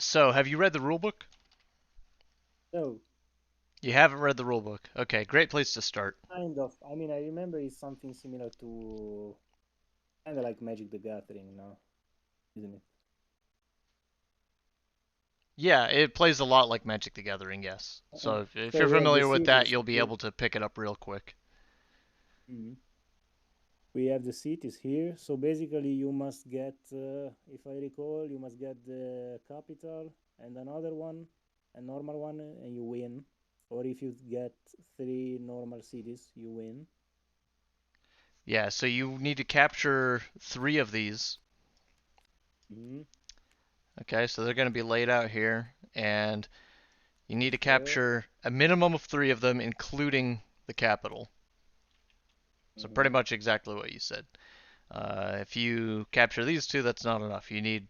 right, so have you read the rulebook? No, You haven't read the rulebook. Okay, great place to start. kind of. I mean, I remember it's something similar to kind of like Magic the Gathering, no? Isn't it? Yeah, it plays a lot like Magic the Gathering, yes. Uh, So if so you're we have the familiar with that, cities you'll be here. able to pick it up real quick. Mhm. We have the cities here. So basically, you must get, if I recall, you must get the capital and another one, a normal one, and you win. Or if you get three normal cities, you win. Yeah, so you need to capture 3 of these. Hmm. Okay, so they're going to be laid out here, and you need to Okay. capture a minimum of 3 of them, including the capital. So pretty Hmm. much exactly what you said. If you capture these 2, that's not enough. You need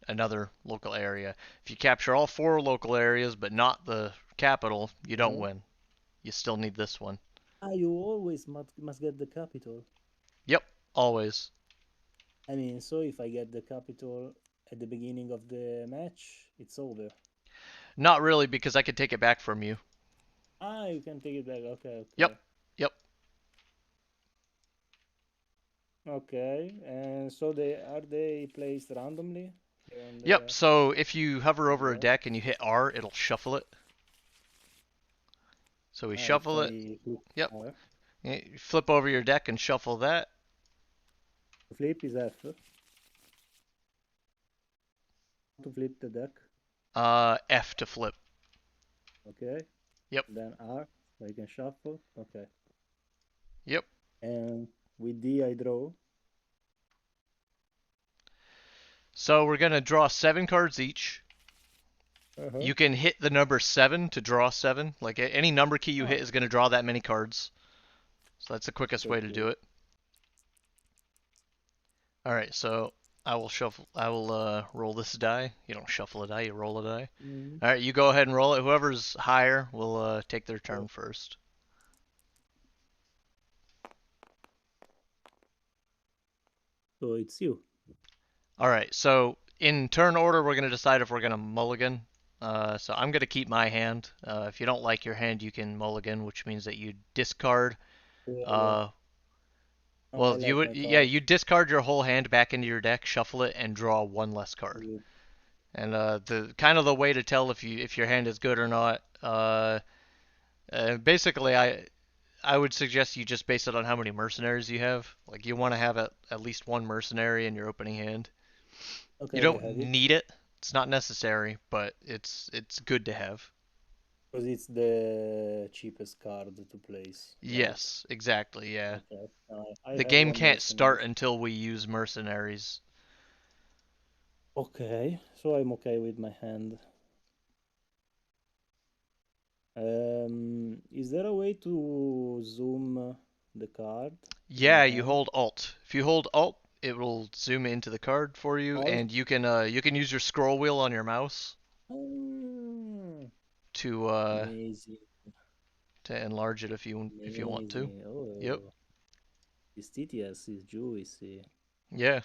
another local area. If you capture all 4 local areas but not the capital, you don't Uh-huh. win. You still need this one. Ah, you always must get the capital. Yep, always. I mean, so if I get the capital at the beginning of the match, it's over. Not really because I could take it back from you. Ah, you can take it back. Okay, Yep, okay. yep, Okay, and so they placed randomly here on yep. the So if you hover over a yeah. deck and you hit R, it'll shuffle it. So we Ah, if shuffle it. I click Yep. R, You flip over your deck and shuffle that. to flip is F. To flip the deck. F to flip. Okay, Yep, then R, so I can shuffle. Okay, yep. and with D I draw. So we're gonna draw 7 cards each. Uh-huh. You can hit the number 7 to draw 7. Like any number key you hit Ah, is gonna draw that many cards. So that's the quickest so way to do cool. it. All right, so I will shuffle. I will roll this die. You don't shuffle a die, you roll a die. Mm. All right, you go ahead and roll it. Whoever's higher will take their turn first. So it's you. All right, so in turn order, we're gonna decide if we're gonna mulligan. So I'm gonna keep my hand. If you don't like your hand, you can mulligan, which means that you discard. Yeah, yeah. Uh, No, I well, you like would, my yeah, cards. you discard your whole hand back into your deck, shuffle it, and draw 1 less card. Yeah. And the kind of the way to tell if your hand is good or not. Basically, I would suggest you just base it on how many mercenaries you have. Like you want to have at least 1 mercenary in your opening hand. You Okay, I don't have it. need it. It's not necessary, but it's good to have. Because it's the cheapest card to place, right? Yes, exactly. Yeah. Okay. I The have game one can't start mercenaries. until we use mercenaries. Okay, so I'm okay with my hand. Is there a way to zoom the card in my Yeah, you hand? hold Alt. If you hold Alt, it will zoom into the card for you, Alt? and you can use your scroll wheel on your mouse Mm, to amazing, enlarge it if you want to. amazing. Yep. Oh, this TTS is juicy. Yeah.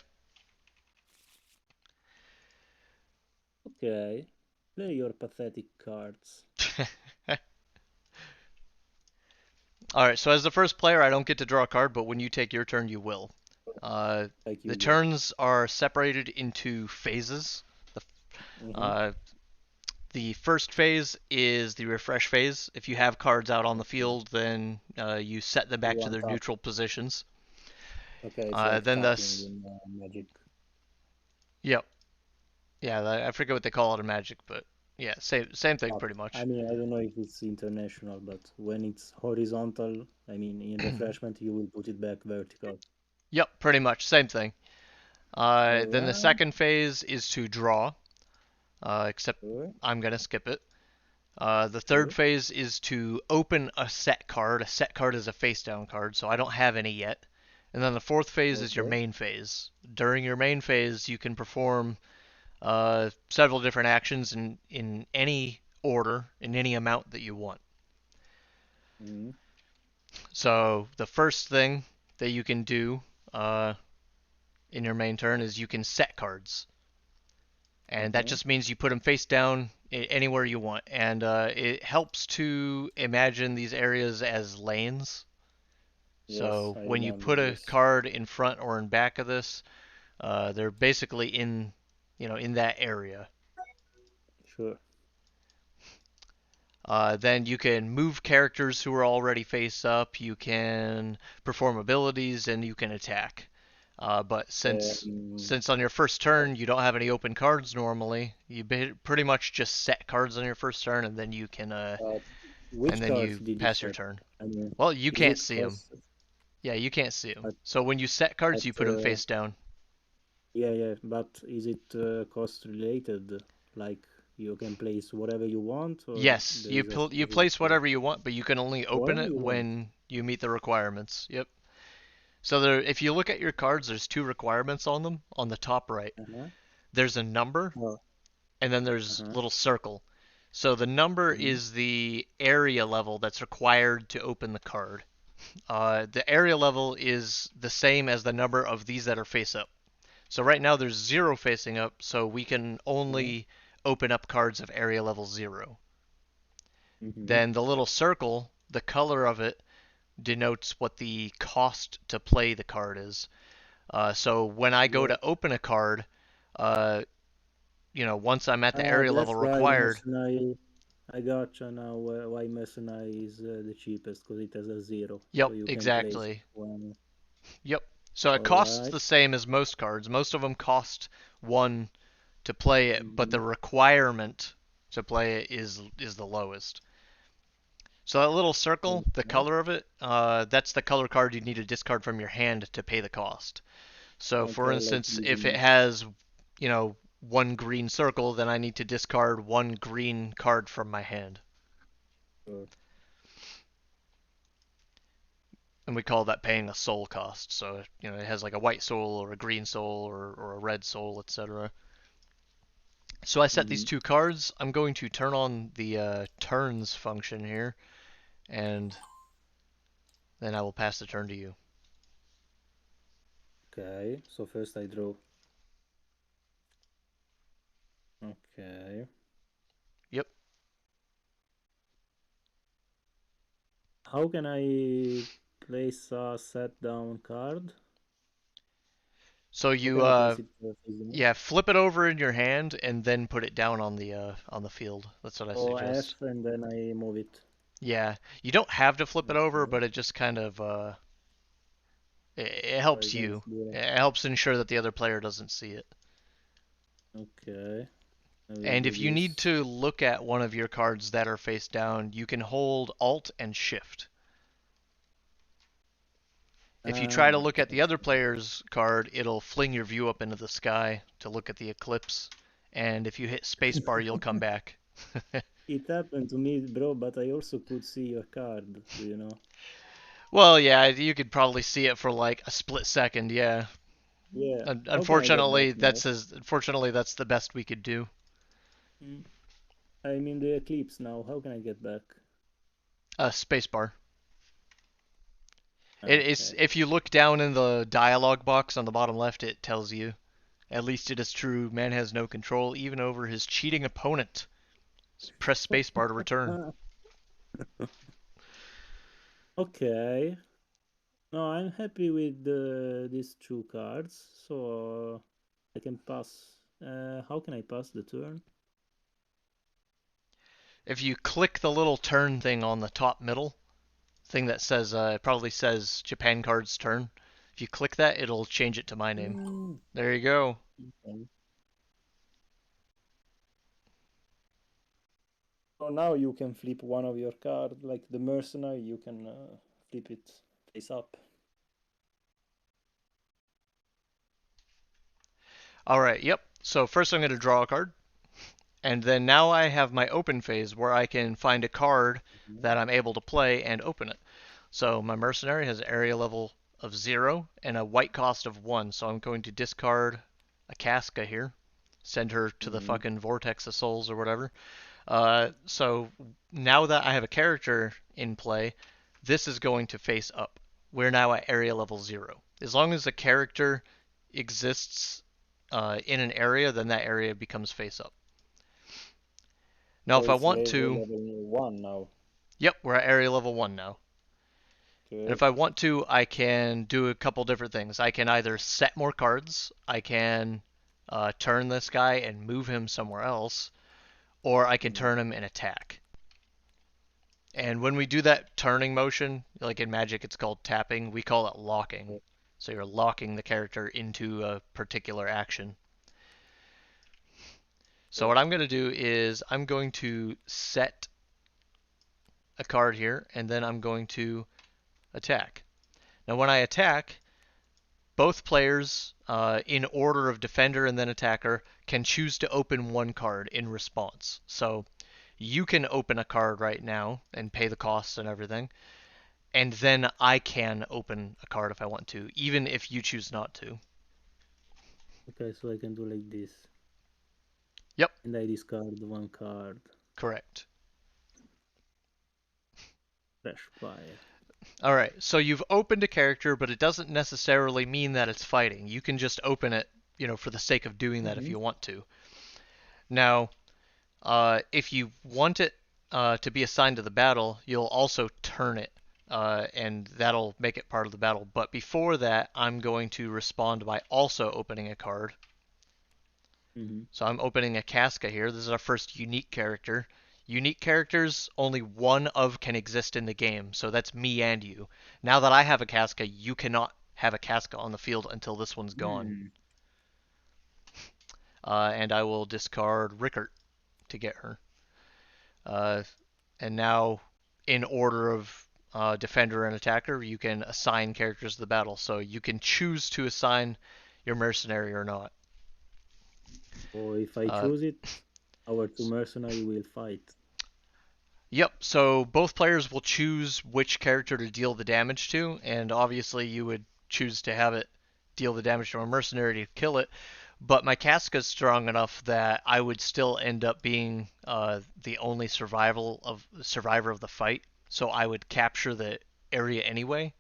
Okay, play your pathetic cards. All right. So as the first player, I don't get to draw a card, but when you take your turn, you will. Like The you will. turns are separated into phases. The Mm-hmm. uh, the first phase is the refresh phase. If you have cards out on the Okay. field, then you set them You back to want their tap. neutral positions. Okay, it's like Then tapping this, in Magic. yep, yeah, I forget what they call it in Magic, but yeah, same thing Tap. pretty I much. mean, I don't know if it's international, but when it's horizontal, I mean, in refreshment, you will put it back vertical. Yep, pretty much same thing. All Then the right. second phase is to draw, except Sure. I'm gonna skip it. The third Sure. phase is to open a set card. A set card is a face down card, so I don't have any yet. And then the fourth phase is your Okay. main phase. During your main phase, you can perform several different actions in any order, in any amount that you want. Mm. So the first thing that you can do in your main turn is you can set cards. and that Uh-huh. just means you put them face down anywhere you want. And it helps to imagine these areas as lanes. Yes, So I when you remember put a this. card in front or in back of this, they're basically in that area. Sure. Then you can move characters who are already face up. You can perform abilities and you can attack. But Um, since on your first turn you don't have any open cards normally, you pretty much just set cards on your first turn and then but and which then cards you did you pass your set? turn. I mean, Well, you is can't it see them. cost Yeah, you can't see them. at So when you set cards, at you put them face down. yeah, yeah, but is it cost related? Like you can place whatever you want, or Yes, there is a you specific place whatever you want, but you can only open whatever it you want? when you meet the requirements. Yep. So there, if you look at your cards, there's two requirements on them. On the top right, Uh-huh. there's a number, Oh, and then there's a uh-huh. little circle. So the number Mm-hmm. is the area level that's required to open the card. The area level is the same as the number of these that are face up. So right now there's zero facing up, so we can Yeah. only open up cards of area level zero. Mm-hmm. Then the little circle, the color of it denotes what the cost to play the card is. So when I go Yeah. to open a card, uh, once I'm at the area level That's why required, mercenary. I gotcha now why mercenary is the cheapest because it has a zero, yep, so you can place exactly. one. Yep. So it All costs right. the same as most cards. Most of them cost one to play it, but Mm-hmm. the requirement to play it is the lowest. So that little circle, the Okay. color of it, that's the color card you need to discard from your hand to pay the cost. So for Okay, like instance, if it using. has, one green circle, then I need to discard one green card from my hand. Sure. And we call that paying a soul cost. So, it has like a white soul or a green soul or a red soul, etc. So I set these Mm-hmm. two cards. I'm going to turn on the turns function here, and then I will pass the turn to you. Okay, so first I draw. Okay. Yep. How can I place a set down card? So How you can I place it facing up? yeah, flip it over in your hand and then put it down on the field. That's what I Oh, suggest. F and then I move it. Yeah, you don't have to flip it over, Okay. but it just kind of it So helps against you. the It helps ensure that the other player doesn't see it. okay. I will And do if you need this. to look at one of your cards that are face down, you can hold Alt and Shift. If you try to Ah, look at the other okay. player's card, it'll fling your view up into the sky to look at the eclipse. And if you hit spacebar, you'll come back. It happened to me, bro, but I also could see your card, do you know? Well, yeah, you could probably see it for like a split second. Yeah. Yeah. How can I get back Unfortunately, now? that's the best we could do. Mm. I'm in the eclipse now. How can I get back? Spacebar. It's Okay. if you look down in the dialog box on the bottom left, it tells you. At least it is true. Man has no control even over his cheating opponent. Press spacebar to return. Okay. No, I'm happy with these two cards, so I can pass. How can I pass the turn? If you click the little turn thing on the top middle, thing that says it probably says Japan card's turn. If you click that, it'll change it to my name. Mm, There you go. okay. So now you can flip one of your cards, like the mercenary. You can flip it face up. All right. Yep. So first I'm going to draw a card. And then now I have my open phase where I can find a card Mhm. that I'm able to play and open it. So my mercenary has area level of 0 and a white cost of 1. So I'm going to discard a Casca here. Send her to the Mhm. fucking Vortex of Souls or whatever. So now that I have a character in play, this is going to face up. We're now at area level 0. As long as the character exists in an area, then that area becomes face up. Now, So if I it's want to, level 1 now. yep, we're at area level 1 now. And Okay. if I want to, I can do a couple different things. I can either set more cards, I can turn this guy and move him somewhere else, or I can Mm. turn him and attack. And when we do that turning motion, like in Magic it's called tapping, we call it locking. So you're locking the character into a particular action. So Okay. what I'm going to do is I'm going to set a card here, and then I'm going to attack. Now when I attack, both players, in order of defender and then attacker, can choose to open one card in response. So you can open a card right now and pay the costs and everything, and then I can open a card if I want to, even if you choose not to. Okay, so I can do like this. Yep, And I discard one card. correct. Trash pile. All right, so you've opened a character, but it doesn't necessarily mean that it's fighting. You can just open it, for the sake of doing that if Mm-hmm. you want to. Now, if you want it to be assigned to the battle, you'll also turn it, and that'll make it part of the battle. But before that, I'm going to respond by also opening a card. Mm-hmm. So I'm opening a Casca here. This is our first unique character. Unique characters, only one of can exist in the game, so that's me and you. Now that I have a Casca, you cannot have a Casca on the field until this one's gone. Mm. And I will discard Rickert to get her. Uh, and now, in order of defender and attacker, you can assign characters to the battle. So you can choose to assign your mercenary or not. Or if I Uh, choose it, our two mercenary will fight. Yep, so both players will choose which character to deal the damage to, and obviously you would choose to have it deal the damage to a mercenary to kill it. But my Casca's strong enough that I would still end up being the only survivor of the fight, so I would capture the area anyway.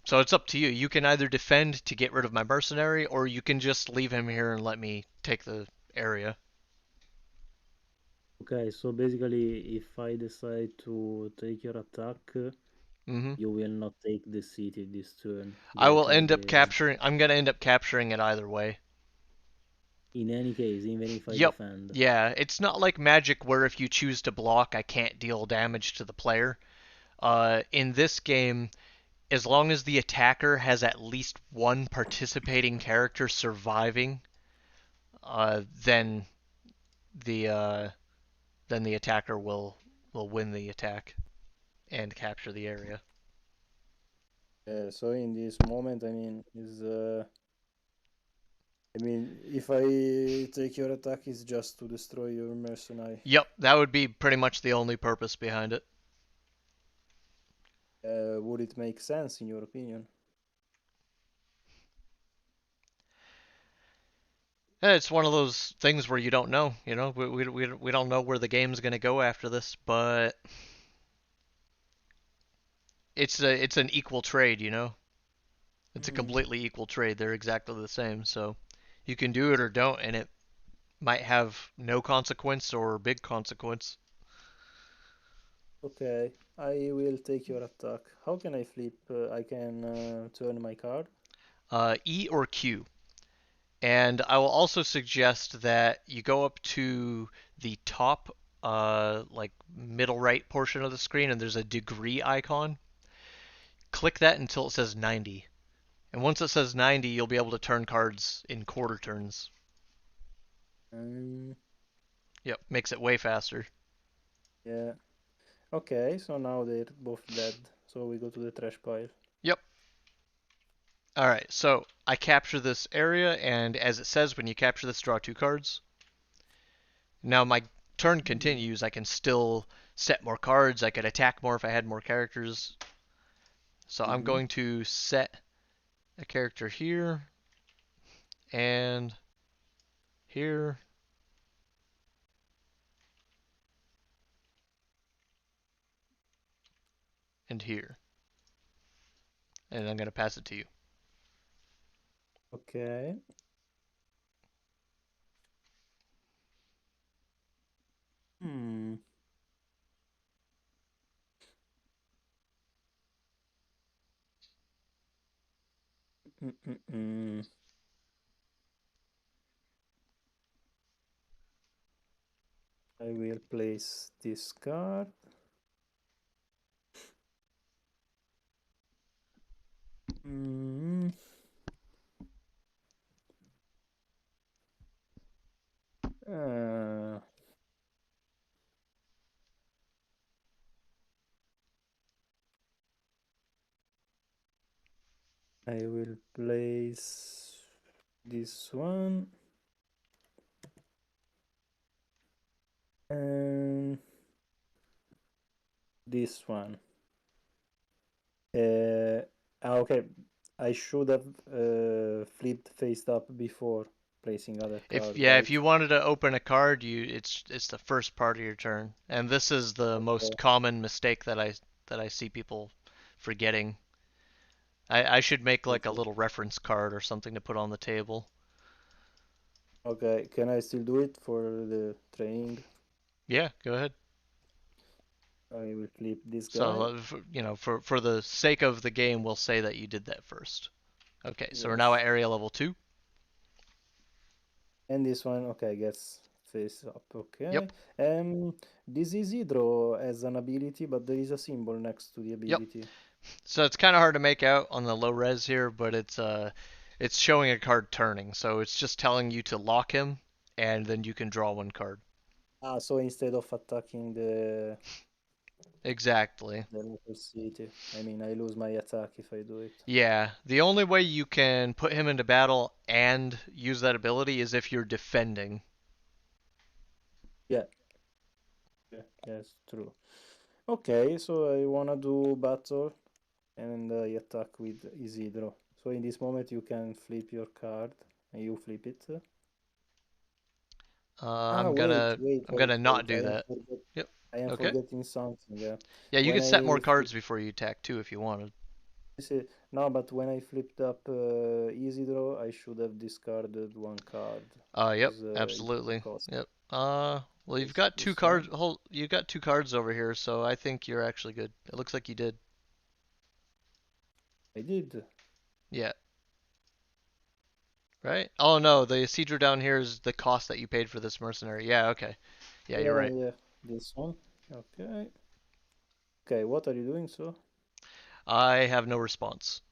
So it's up to you. You can either defend to get rid of my mercenary, or you can just leave him here and let me take the area. Okay, so basically, if I decide to take your attack, hmm you will not take the city this turn I will directly end up there. capturing. I'm gonna end up capturing it either way. In any case, even if I Yep. defend. Yeah, it's not like Magic where if you choose to block, I can't deal damage to the player. In this game, as long as the attacker has at least one participating character surviving, then the uh, then the attacker will win the attack and capture the area. So in this moment, if I take your attack, it's just to destroy your mercenary. Yep, that would be pretty much the only purpose behind it. Would it make sense in your opinion? It's one of those things where you don't know. We don't know where the game's gonna go after this, but it's an equal trade. It's a Mm. completely equal trade. They're exactly the same. So you can do it or don't, and it might have no consequence or big consequence. Okay, I will take your attack. How can I flip? I can turn my card. E or Q. And I will also suggest that you go up to the top, like middle right portion of the screen, and there's a degree icon. Click that until it says 90. And once it says 90, you'll be able to turn cards in quarter turns. Um, Yep, makes it way faster. yeah. Okay, so now they're both dead. So we go to the trash pile. Yep. All right, so I capture this area, and as it says, when you capture this, draw two cards. Now my turn Mm. continues. I can still set more cards. I could attack more if I had more characters. So I'm Mm-hmm. going to set a character here and here and here, and I'm going to pass it to you. Okay. I will place this card. Uh, I will place this one and this one. Okay, I should have flipped face up before placing other card, If right? you wanted to open a card, it's the first part of your turn. And this is the Okay. most common mistake that I see people forgetting. I should make like a Okay. little reference card or something to put on the table. Okay. Can I still do it for the training? Yeah, go ahead. I will flip this So, guy. for the sake of the game, we'll say that you did that first. Okay, so we're now Yes. at area level 2. And this one, okay, gets face up. Okay. Yep, This is Hydro as an ability, but there is a symbol next to the yep. ability. So it's kind of hard to make out on the low res here, but it's showing a card turning. So it's just telling you to lock him, and then you can draw one card. Ah, so instead of attacking Exactly. the local city, I mean, I lose my attack if I do it. Yeah, the only way you can put him into battle and use that ability is if you're defending. Yeah, yeah, yes, true. Okay, so I wanna do battle and I attack with Isidro. So in this moment you can flip your card and you flip it. Ah, I'm gonna I'm gonna not do that. Yep. I am Okay. forgetting something. Yeah, Yeah, you when could set more I flip, cards before you attack too if you wanted. no, but when I flipped up Isidro, I should have discarded one card Yep, because it's the absolutely. cost. Yep. Well, you've Is got two this cards. one? You got two cards over here, so I think you're actually good. It looks like you did. I did. Yeah. Right? Oh no, the Cedra down here is the cost that you paid for this mercenary. Yeah. Okay. Yeah, you're Yeah, right. yeah. This one. Okay. Okay, what are you doing, so? I have no response.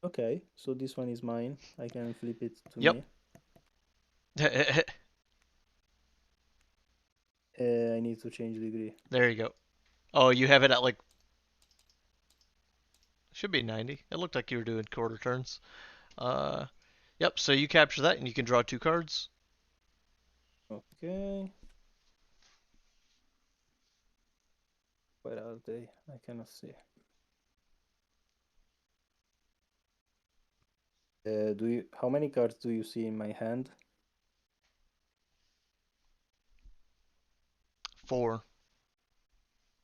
Okay, so this one is mine. I can flip it to Yep. me. I need to change degree. There you go. Oh, you have it at like should be 90. It looked like you were doing quarter turns. Uh, yep. So you capture that, and you can draw two cards. Okay. Where are they? I cannot see. Do you? How many cards do you see in my hand? 4.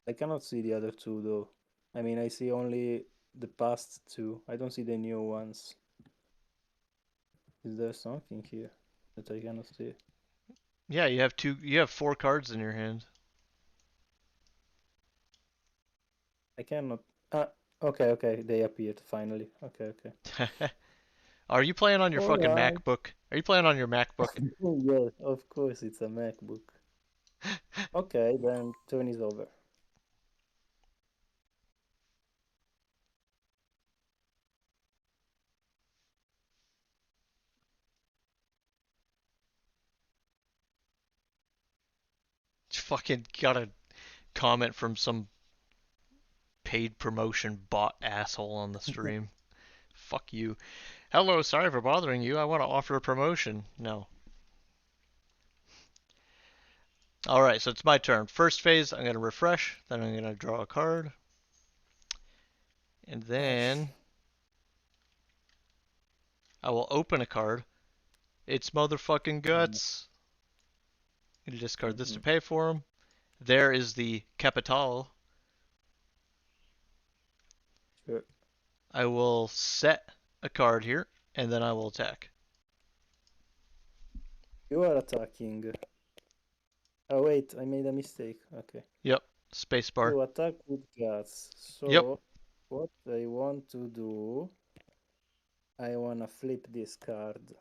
I cannot see the other two though. I mean, I see only the past two. I don't see the new ones. Is there something here that I cannot see? Yeah, you have two. You have 4 cards in your hand. I cannot. Ah, okay, okay. They appeared finally. Okay, okay. Are you playing on your All fucking right. MacBook? Are you playing on your MacBook? Yeah, of course it's a MacBook. Okay, then turn is over. Fucking got a comment from some paid promotion bot asshole on the stream. Fuck you. Hello, sorry for bothering you. I want to offer a promotion. No. Alright, so it's my turn. First phase, I'm going to refresh. Then I'm going to draw a card. And Gosh. then I will open a card. It's motherfucking guts. I'm going to discard this to Mm-hmm. pay for him. There is the Capital. Sure. I will set a card here, and then I will attack. You are attacking. Oh wait, I made a mistake. Okay. Yep, spacebar. You attack with guts. Yep. So what I want to do I wanna flip this card.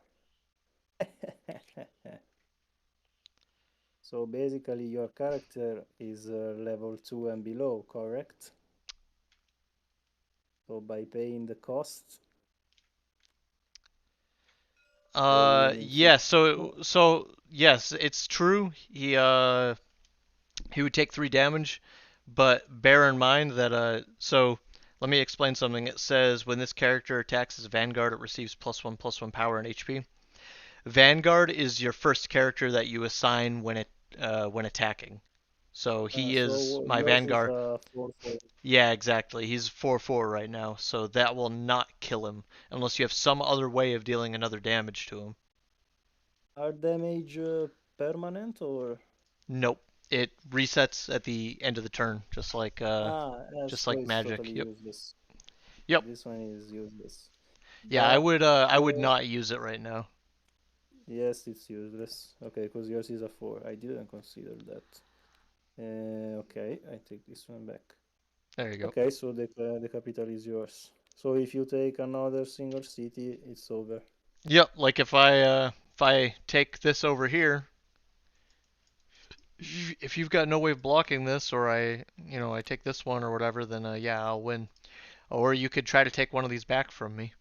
So basically, your character is level 2 and below, correct? So by paying the cost, they will Yeah. inflict. So yes, it's true. He would take 3 damage, but bear in mind that so let me explain something. It says when this character attacks as Vanguard, it receives +1/+1 power and HP. Vanguard is your first character that you assign when attacking. So he is So my yours is Vanguard. a 4/4. Yeah, exactly. He's 4/4 right now, so that will not kill him unless you have some other way of dealing another damage to him. Are damage permanent or? Nope. It resets at the end of the turn, just So like it's magic. totally Yep. useless. Yep. This one is useless. Yeah, I But would uh I would uh, not use it right now. yes, it's useless. Okay, because yours is a 4. I didn't consider that. Okay, I take this one back. There you go. Okay, so the capital is yours. So if you take another single city, it's over. Yep, like if I take this over here, if you've got no way of blocking this, or I take this one or whatever, then yeah, I'll win. Or you could try to take one of these back from me.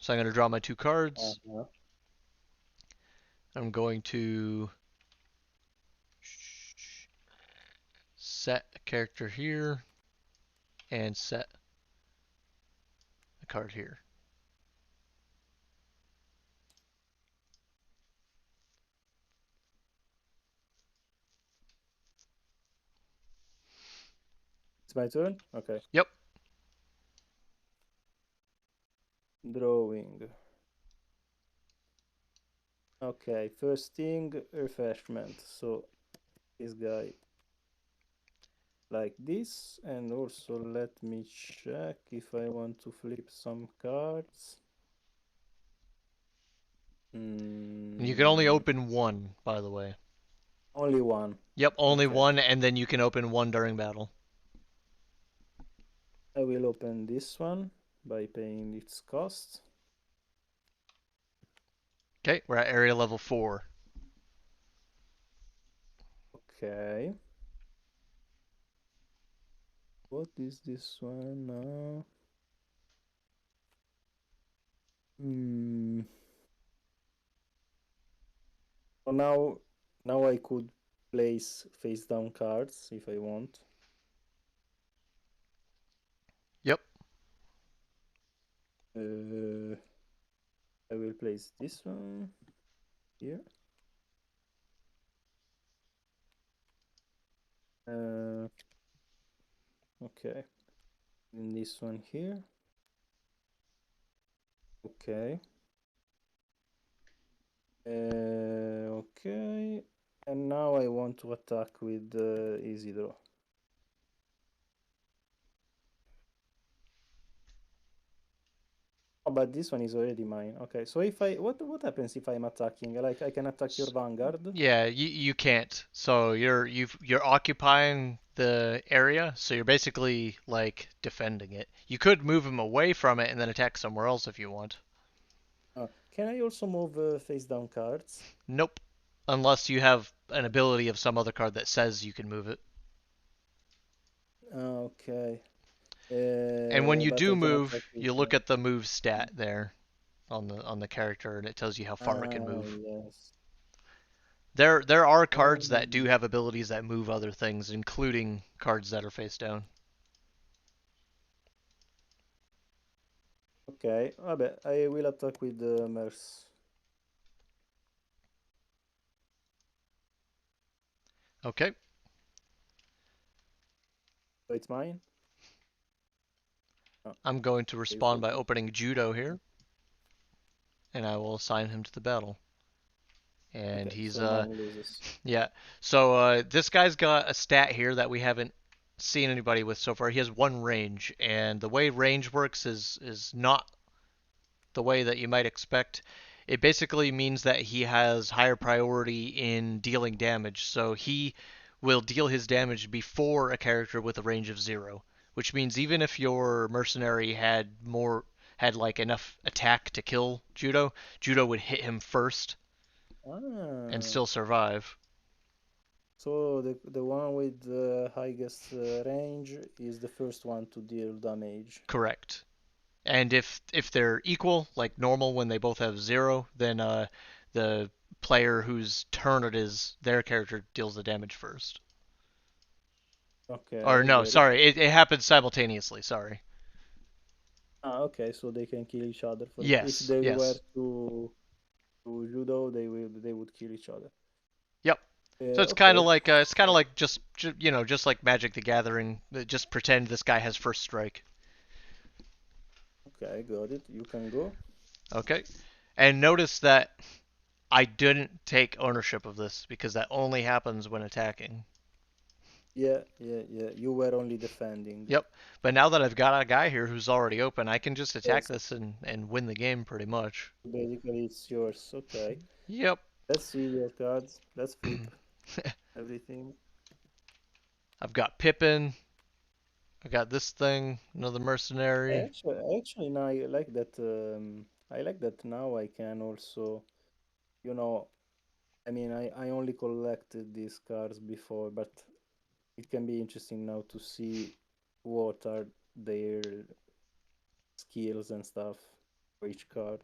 So I'm gonna draw my 2 cards. Uh-huh. I'm going to set a character here and set a card here. It's my turn? Okay. Yep. Drawing. Okay, first thing, refreshment. So this guy like this, and also let me check if I want to flip some cards. You can only Mm, open one, by the way. only one. Yep, only Okay. one, and then you can open one during battle. I will open this one by paying its cost. Okay, we're at area level 4. Okay. What is this one now? Hmm. So now I could place face down cards if I want. Yep. Uh, I will place this one here. Uh, okay. And this one here. Okay. Okay. And now I want to attack with easy draw. Oh, but this one is already mine. Okay. So if I what happens if I'm attacking? Like I can attack your vanguard. Yeah, you can't. So you're occupying the area, so you're basically like defending it. You could move him away from it and then attack somewhere else if you want. Can I also move face down cards? Nope. Unless you have an ability of some other card that says you can move it. Okay. And when you But do I can attack move, with. you look at the move stat there on the character and it tells you how far it can move. Yes. There are cards that do Um, have abilities that move other things, including cards that are face down. okay. Vabbè, I will attack with the Merce. Okay. So it's mine? Oh, I'm going to it's respond by yours. opening Judo here, and I will assign him to the battle. And Okay, he's so mine loses. yeah. So this guy's got a stat here that we haven't seen anybody with so far. He has 1 range, and the way range works is not the way that you might expect. It basically means that he has higher priority in dealing damage. So he will deal his damage before a character with a range of 0, which means even if your mercenary had like enough attack to kill Judo, Judo would hit him first and Ah, still survive. so the one with the highest range is the first one to deal damage. Correct. And if they're equal, like normal when they both have 0, then the player whose turn it is, their character deals the damage first. Or Okay, I no, get it. sorry, it happens simultaneously. Sorry. Ah, okay, so they can kill each other. For if Yes, they were yes, to judo, they would kill each other. yep. So Okay. it's kind of like just like Magic the Gathering. Just pretend this guy has first strike. Okay, got it. You can go. Okay. And notice that I didn't take ownership of this because that only happens when attacking. Yeah, yeah, yeah. You were only defending. Yep. But now that I've got a guy here who's already open, I can just attack Yes. this and win the game pretty much. Basically, it's yours. Okay. Yep. Let's see your cards. Let's flip everything. I've got Pippin. I got this thing, another mercenary. Actually, now I like that. I like that now I can also, you know, I mean, I only collected these cards before, but it can be interesting now to see what are their skills and stuff for each card.